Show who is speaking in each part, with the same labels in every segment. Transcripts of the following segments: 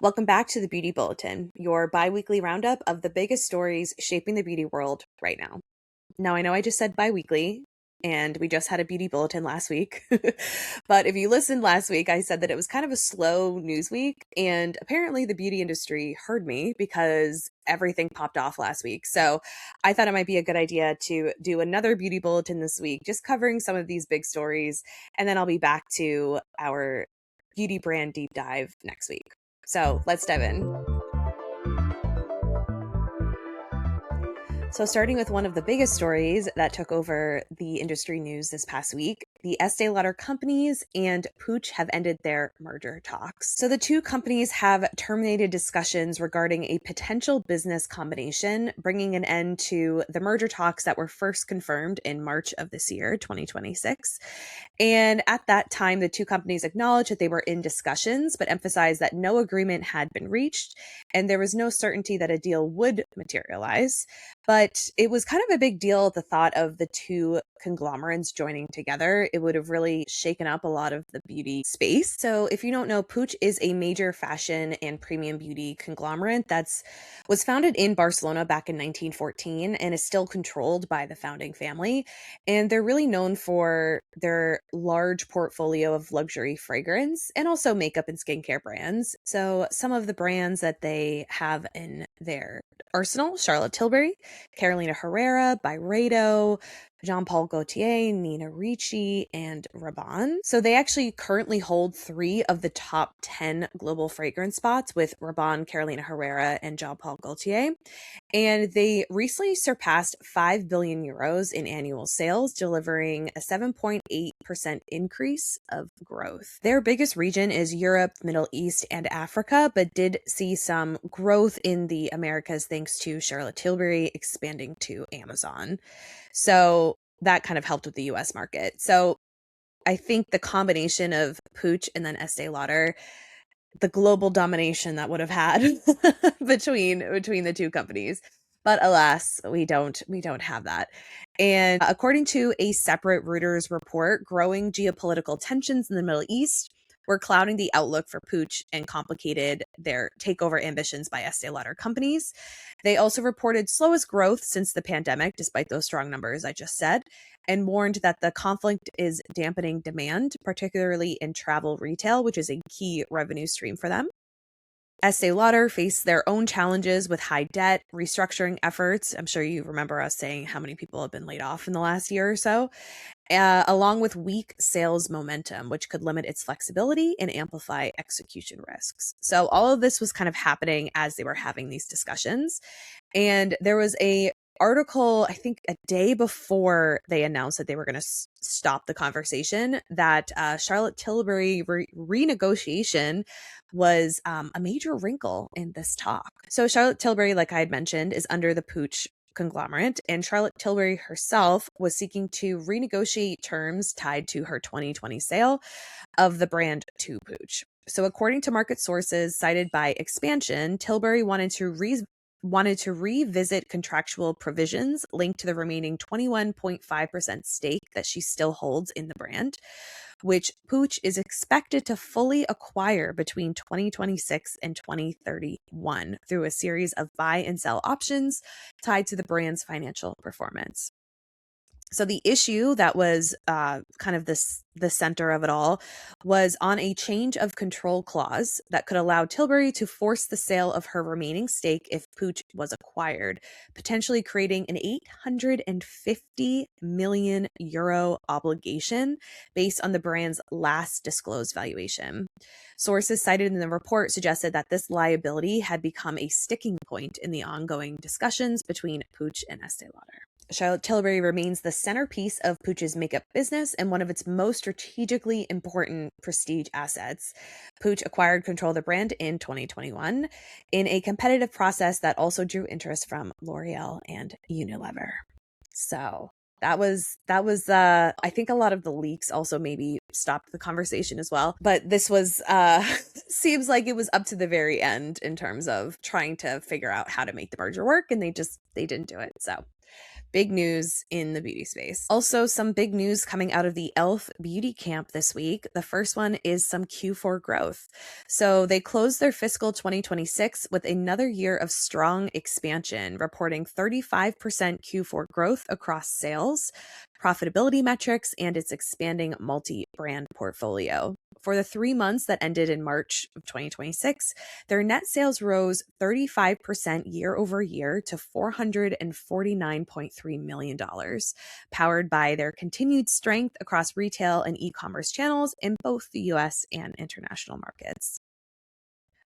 Speaker 1: Welcome back to the Beauty Bulletin, your bi-weekly roundup of the biggest stories shaping the beauty world right now. Now, I know I just said bi-weekly, and we just had a Beauty Bulletin last week. But if you listened last week, I said that it was kind of a slow news week, and apparently the beauty industry heard me because everything popped off last week. So I thought it might be a good idea to do another Beauty Bulletin this week, just covering some of these big stories, and then I'll be back to our beauty brand deep dive next week. So let's dive in. So, starting with one of the biggest stories that took over the industry news this past week, the Estee Lauder companies and Puig have ended their merger talks. So, the two companies have terminated discussions regarding a potential business combination, bringing an end to the merger talks that were first confirmed in March of this year, 2026. And at that time, the two companies acknowledged that they were in discussions, but emphasized that no agreement had been reached, and there was no certainty that a deal would materialize. But it was kind of a big deal, the thought of the two conglomerates joining together. It would have really shaken up a lot of the beauty space. So if you don't know, Puig is a major fashion and premium beauty conglomerate that's was founded in Barcelona back in 1914 and is still controlled by the founding family. And they're really known for their large portfolio of luxury fragrance and also makeup and skincare brands. So some of the brands that they have in their arsenal: Charlotte Tilbury, Carolina Herrera, Byredo, Jean Paul Gaultier, Nina Ricci, and Rabanne. So they actually currently hold 3 of the top 10 global fragrance spots with Rabanne, Carolina Herrera, and Jean Paul Gaultier. And they recently surpassed 5 billion euros in annual sales, delivering a 7.8% increase of growth. Their biggest region is Europe, Middle East, and Africa, but did see some growth in the Americas thanks to Charlotte Tilbury expanding to Amazon. So that kind of helped with the US market. So I think the combination of Puig and then Estee Lauder, the global domination that would have had between the two companies. But alas, we don't have that. And according to a separate Reuters report, growing geopolitical tensions in the Middle East were clouding the outlook for Puig and complicated their takeover ambitions by Estee Lauder companies. They also reported slowest growth since the pandemic, despite those strong numbers I just said, and warned that the conflict is dampening demand, particularly in travel retail, which is a key revenue stream for them. Estee Lauder faced their own challenges with high debt, restructuring efforts. I'm sure you remember us saying how many people have been laid off in the last year or so, along with weak sales momentum, which could limit its flexibility and amplify execution risks. So all of this was kind of happening as they were having these discussions. And there was a article, I think a day before they announced that they were going to stop the conversation, that Charlotte Tilbury renegotiation was a major wrinkle in this talk. So Charlotte Tilbury, like I had mentioned, is under the Puig conglomerate, and Charlotte Tilbury herself was seeking to renegotiate terms tied to her 2020 sale of the brand to Puig. So according to market sources cited by Expansion, Tilbury wanted to revisit contractual provisions linked to the remaining 21.5% stake that she still holds in the brand, which Puig is expected to fully acquire between 2026 and 2031 through a series of buy and sell options tied to the brand's financial performance. So the issue that was kind of the center of it all was on a change of control clause that could allow Tilbury to force the sale of her remaining stake if Puig was acquired, potentially creating an 850 million euro obligation based on the brand's last disclosed valuation. Sources cited in the report suggested that this liability had become a sticking point in the ongoing discussions between Puig and Estee Lauder. Charlotte Tilbury remains the centerpiece of Puig's makeup business and one of its most strategically important prestige assets. Puig acquired control of the brand in 2021 in a competitive process that also drew interest from L'Oreal and Unilever. So that was I think a lot of the leaks also maybe stopped the conversation as well. But this was seems like it was up to the very end in terms of trying to figure out how to make the merger work, and they didn't do it. So Big news in the beauty space. Also, some big news coming out of the e.l.f. beauty camp this week. The first one is some Q4 growth. So they closed their fiscal 2026 with another year of strong expansion, reporting 35% Q4 growth across sales, profitability metrics, and its expanding multi-brand portfolio. For the 3 months that ended in March of 2026, their net sales rose 35% year over year to $449.3 million, powered by their continued strength across retail and e-commerce channels in both the US and international markets.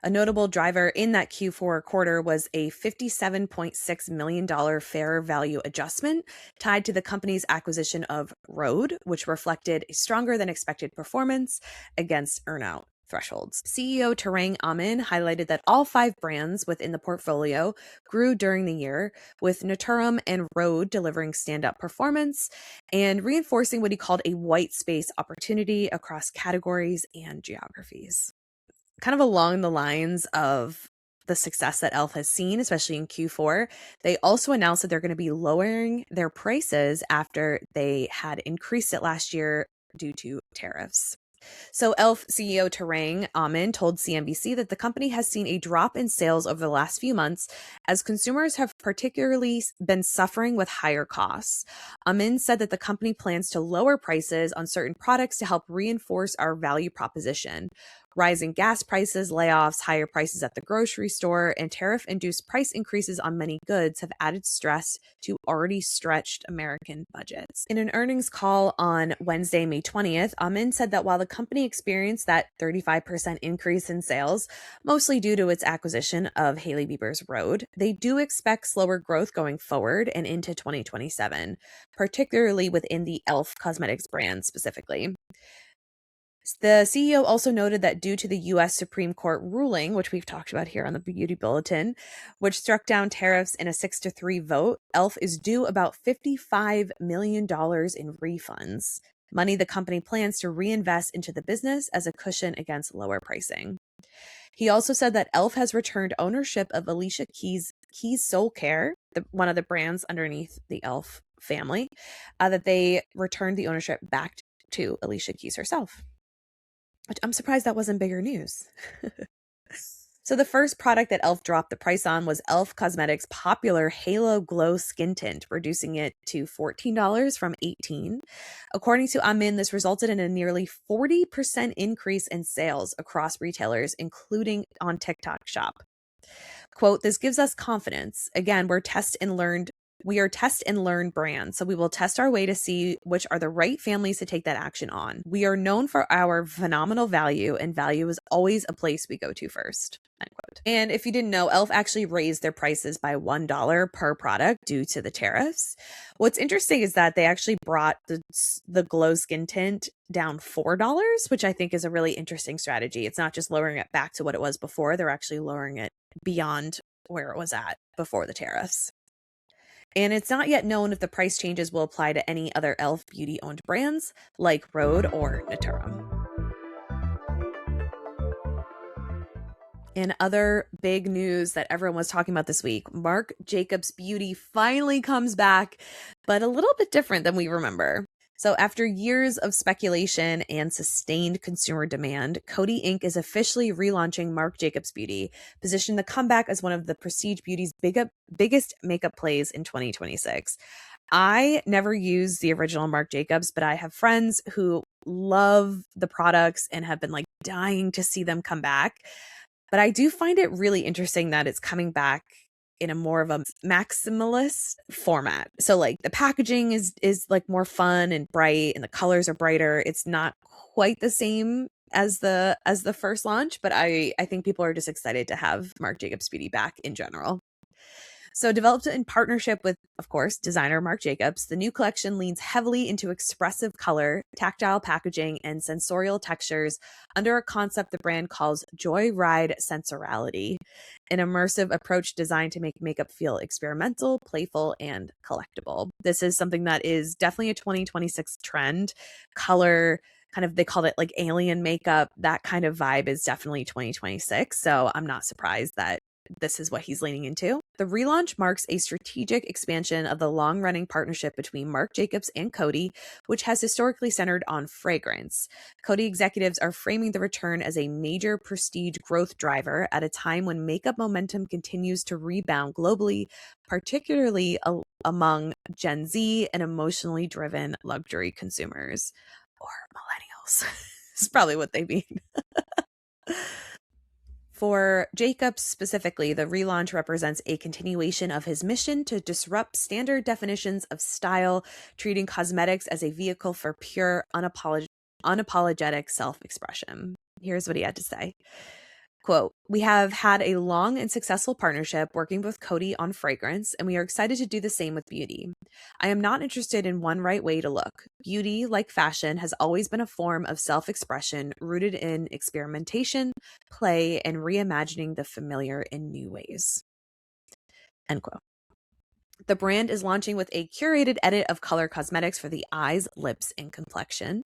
Speaker 1: A notable driver in that Q4 quarter was a $57.6 million fair value adjustment tied to the company's acquisition of Rhode, which reflected a stronger than expected performance against earnout thresholds. CEO Tarang Amin highlighted that all 5 brands within the portfolio grew during the year, with Naturaum and Rhode delivering stand-up performance and reinforcing what he called a white space opportunity across categories and geographies. Kind of along the lines of the success that e.l.f. has seen, especially in Q4, they also announced that they're going to be lowering their prices after they had increased it last year due to tariffs. So e.l.f. CEO Tarang Amin told CNBC that the company has seen a drop in sales over the last few months as consumers have particularly been suffering with higher costs. Amin said that the company plans to lower prices on certain products to help reinforce our value proposition. Rising gas prices, layoffs, higher prices at the grocery store, and tariff-induced price increases on many goods have added stress to already stretched American budgets. In an earnings call on Wednesday, May 20th, Amin said that while the company experienced that 35% increase in sales, mostly due to its acquisition of Hailey Bieber's Rhode, they do expect slower growth going forward and into 2027, particularly within the e.l.f. Cosmetics brand specifically. The CEO also noted that due to the U.S. Supreme Court ruling, which we've talked about here on the Beauty Bulletin, which struck down tariffs in a 6-3 vote, e.l.f. is due about $55 million in refunds, money the company plans to reinvest into the business as a cushion against lower pricing. He also said that e.l.f. has returned ownership of Alicia Keys' Soul Care, one of the brands underneath the e.l.f. family, that they returned the ownership back to Alicia Keys herself. I'm surprised that wasn't bigger news. So the first product that e.l.f. dropped the price on was e.l.f. Cosmetics' popular Halo Glow Skin Tint, reducing it to $14 from $18. According to Amin, this resulted in a nearly 40% increase in sales across retailers, including on TikTok Shop. Quote, "This gives us confidence. Again, we are test and learn brands, so we will test our way to see which are the right families to take that action on. We are known for our phenomenal value, and value is always a place we go to first." End quote. And if you didn't know, e.l.f. actually raised their prices by $1 per product due to the tariffs. What's interesting is that they actually brought the Glow Skin Tint down $4, which I think is a really interesting strategy. It's not just lowering it back to what it was before, they're actually lowering it beyond where it was at before the tariffs. And it's not yet known if the price changes will apply to any other e.l.f. beauty-owned brands like Rhode or Naturaum. In other big news that everyone was talking about this week, Marc Jacobs Beauty finally comes back, but a little bit different than we remember. So after years of speculation and sustained consumer demand, Coty Inc. is officially relaunching Marc Jacobs Beauty, positioning the comeback as one of the prestige beauty's biggest makeup plays in 2026. I never used the original Marc Jacobs, but I have friends who love the products and have been like dying to see them come back. But I do find it really interesting that it's coming back in a more of a maximalist format. So like the packaging is like more fun and bright, and the colors are brighter. It's not quite the same as the first launch, but I think people are just excited to have Marc Jacobs Beauty back in general. So developed in partnership with, of course, designer Marc Jacobs, the new collection leans heavily into expressive color, tactile packaging, and sensorial textures under a concept the brand calls Joyride Sensorality, an immersive approach designed to make makeup feel experimental, playful, and collectible. This is something that is definitely a 2026 trend. Color, kind of, they called it like alien makeup. That kind of vibe is definitely 2026. So I'm not surprised that this is what he's leaning into. The relaunch marks a strategic expansion of the long-running partnership between Marc Jacobs and Coty, which has historically centered on fragrance. Coty executives are framing the return as a major prestige growth driver at a time when makeup momentum continues to rebound globally, particularly among Gen Z and emotionally driven luxury consumers, or millennials. It's probably what they mean. For Jacobs specifically, the relaunch represents a continuation of his mission to disrupt standard definitions of style, treating cosmetics as a vehicle for pure, unapologetic self-expression. Here's what he had to say. Quote, "We have had a long and successful partnership working with Coty on fragrance, and we are excited to do the same with beauty. I am not interested in one right way to look. Beauty, like fashion, has always been a form of self-expression rooted in experimentation, play, and reimagining the familiar in new ways." End quote. The brand is launching with a curated edit of color cosmetics for the eyes, lips, and complexion.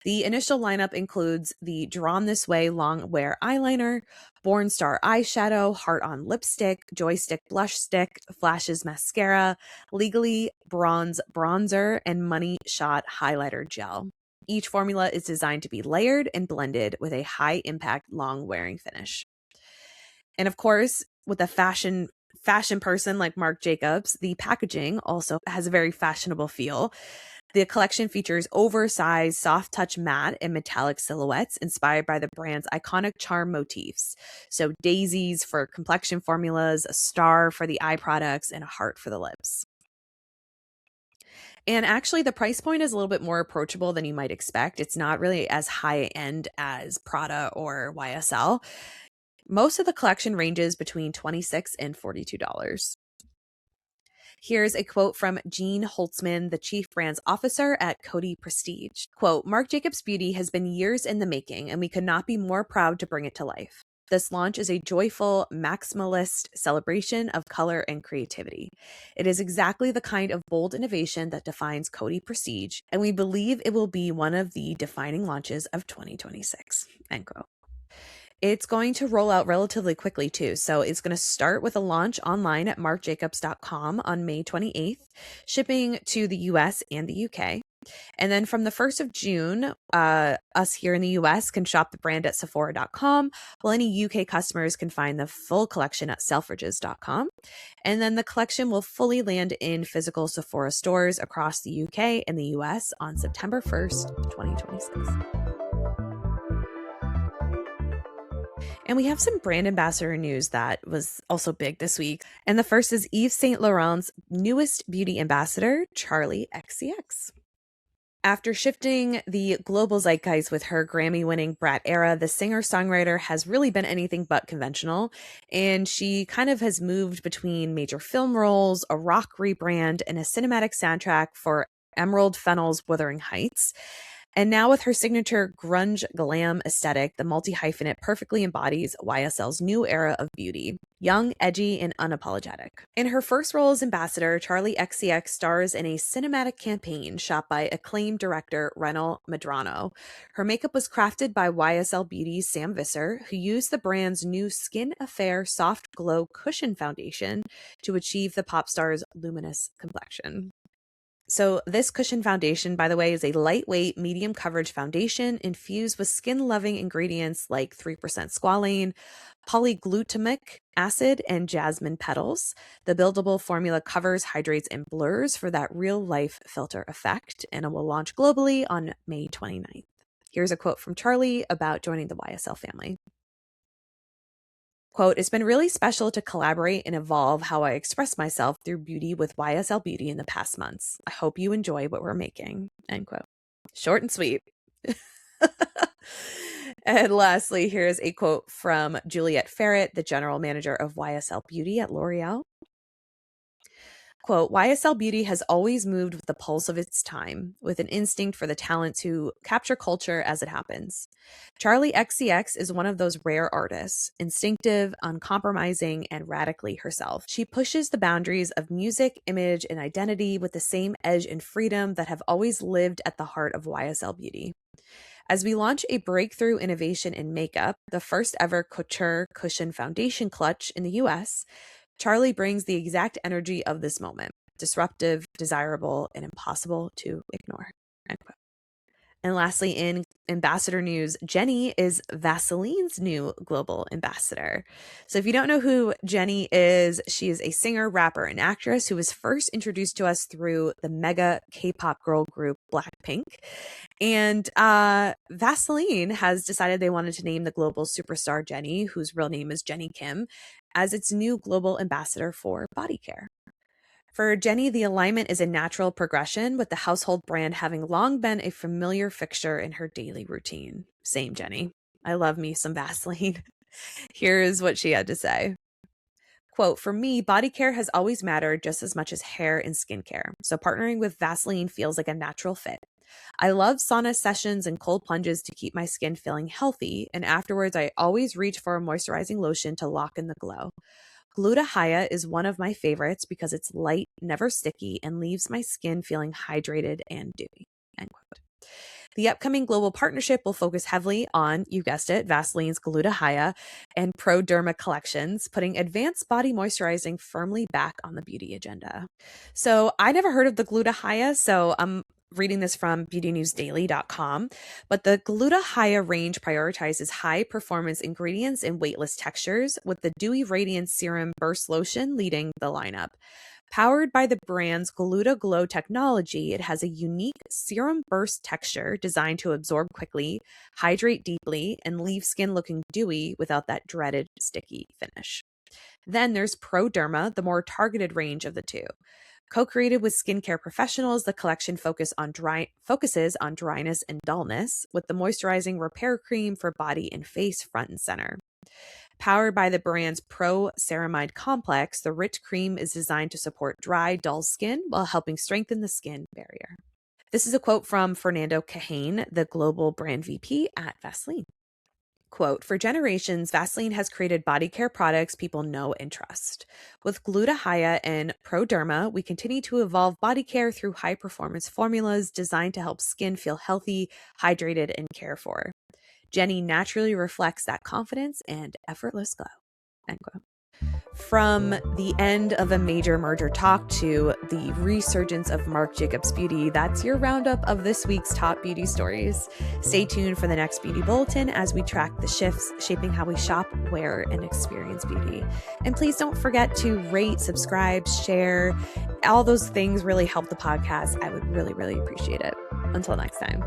Speaker 1: The initial lineup includes the Drawn This Way Long Wear Eyeliner, Born Star Eyeshadow, Heart On Lipstick, Joystick Blush Stick, Flashes Mascara, Legally Bronze Bronzer, and Money Shot Highlighter Gel. Each formula is designed to be layered and blended with a high-impact, long-wearing finish. And of course, with a fashion person like Marc Jacobs, the packaging also has a very fashionable feel. The collection features oversized, soft touch matte and metallic silhouettes inspired by the brand's iconic charm motifs. So daisies for complexion formulas, a star for the eye products, and a heart for the lips. And actually, the price point is a little bit more approachable than you might expect. It's not really as high end as Prada or YSL. Most of the collection ranges between $26 and $42. Here's a quote from Jean Holtzman, the Chief Brands Officer at Coty Prestige. Quote, "Marc Jacobs Beauty has been years in the making, and we could not be more proud to bring it to life. This launch is a joyful, maximalist celebration of color and creativity. It is exactly the kind of bold innovation that defines Coty Prestige, and we believe it will be one of the defining launches of 2026. End quote. It's going to roll out relatively quickly too. So it's going to start with a launch online at marcjacobs.com on May 28th, shipping to the US and the UK. And then from the 1st of June, us here in the US can shop the brand at Sephora.com, while any UK customers can find the full collection at Selfridges.com. And then the collection will fully land in physical Sephora stores across the UK and the US on September 1st, 2026. And we have some brand ambassador news that was also big this week. And the first is Yves Saint Laurent's newest beauty ambassador, Charli XCX. After shifting the global zeitgeist with her Grammy-winning Brat era, the singer-songwriter has really been anything but conventional, and she kind of has moved between major film roles, a rock rebrand, and a cinematic soundtrack for Emerald Fennell's Wuthering Heights. And now with her signature grunge glam aesthetic, the multi-hyphenate perfectly embodies YSL's new era of beauty, young, edgy, and unapologetic. In her first role as ambassador, Charli XCX stars in a cinematic campaign shot by acclaimed director Renal Medrano. Her makeup was crafted by YSL Beauty's Sam Visser, who used the brand's new Skin Affair Soft Glow Cushion Foundation to achieve the pop star's luminous complexion. So this cushion foundation, by the way, is a lightweight, medium coverage foundation infused with skin-loving ingredients like 3% squalane, polyglutamic acid, and jasmine petals. The buildable formula covers, hydrates, and blurs for that real-life filter effect, and it will launch globally on May 29th. Here's a quote from Charli about joining the YSL family. Quote, "It's been really special to collaborate and evolve how I express myself through beauty with YSL Beauty in the past months. I hope you enjoy what we're making." End quote. Short and sweet. And lastly, here's a quote from Juliette Ferret, the general manager of YSL Beauty at L'Oreal. Quote, "YSL Beauty has always moved with the pulse of its time, with an instinct for the talent to capture culture as it happens. Charli XCX is one of those rare artists, instinctive, uncompromising, and radically herself. She pushes the boundaries of music, image, and identity with the same edge and freedom that have always lived at the heart of YSL Beauty. As we launch a breakthrough innovation in makeup, the first ever couture cushion foundation clutch in the US, Charlie brings the exact energy of this moment: disruptive, desirable, and impossible to ignore. End quote. And lastly, in ambassador news, Jenny is Vaseline's new global ambassador. So if you don't know who Jenny is, she is a singer, rapper, and actress who was first introduced to us through the mega K-pop girl group Blackpink. And Vaseline has decided they wanted to name the global superstar Jenny, whose real name is Jenny Kim, as its new global ambassador for body care. For Jenny, the alignment is a natural progression, with the household brand having long been a familiar fixture in her daily routine. Same, Jenny. I love me some Vaseline. Here's what she had to say. Quote, "For me, body care has always mattered just as much as hair and skincare, so partnering with Vaseline feels like a natural fit. I love sauna sessions and cold plunges to keep my skin feeling healthy, and afterwards I always reach for a moisturizing lotion to lock in the glow. Glutathione is one of my favorites because it's light, never sticky, and leaves my skin feeling hydrated and dewy." End quote. The upcoming global partnership will focus heavily on, you guessed it, Vaseline's Glutathione and Pro Derma collections, putting advanced body moisturizing firmly back on the beauty agenda. So I never heard of the Glutathione, so I'm reading this from beautynewsdaily.com, but the Glutathione range prioritizes high-performance ingredients and weightless textures, with the Dewy Radiance Serum Burst Lotion leading the lineup. Powered by the brand's GlutaGlow technology, it has a unique serum burst texture designed to absorb quickly, hydrate deeply, and leave skin looking dewy without that dreaded sticky finish. Then there's Pro Derma, the more targeted range of the two. Co-created with skincare professionals, the collection focuses on dryness and dullness, with the moisturizing repair cream for body and face front and center. Powered by the brand's Pro Ceramide Complex, the rich cream is designed to support dry, dull skin while helping strengthen the skin barrier. This is a quote from Fernando Cahane, the global brand VP at Vaseline. Quote, "For generations, Vaseline has created body care products people know and trust. With Glutathione and Pro Derma, we continue to evolve body care through high-performance formulas designed to help skin feel healthy, hydrated, and cared for. Jenny naturally reflects that confidence and effortless glow." End quote. From the end of a major merger talk to the resurgence of Marc Jacobs Beauty, that's your roundup of this week's top beauty stories. Stay tuned for the next Beauty Bulletin as we track the shifts shaping how we shop, wear, and experience beauty. And please don't forget to rate, subscribe, share. All those things really help the podcast. I would really, really appreciate it. Until next time.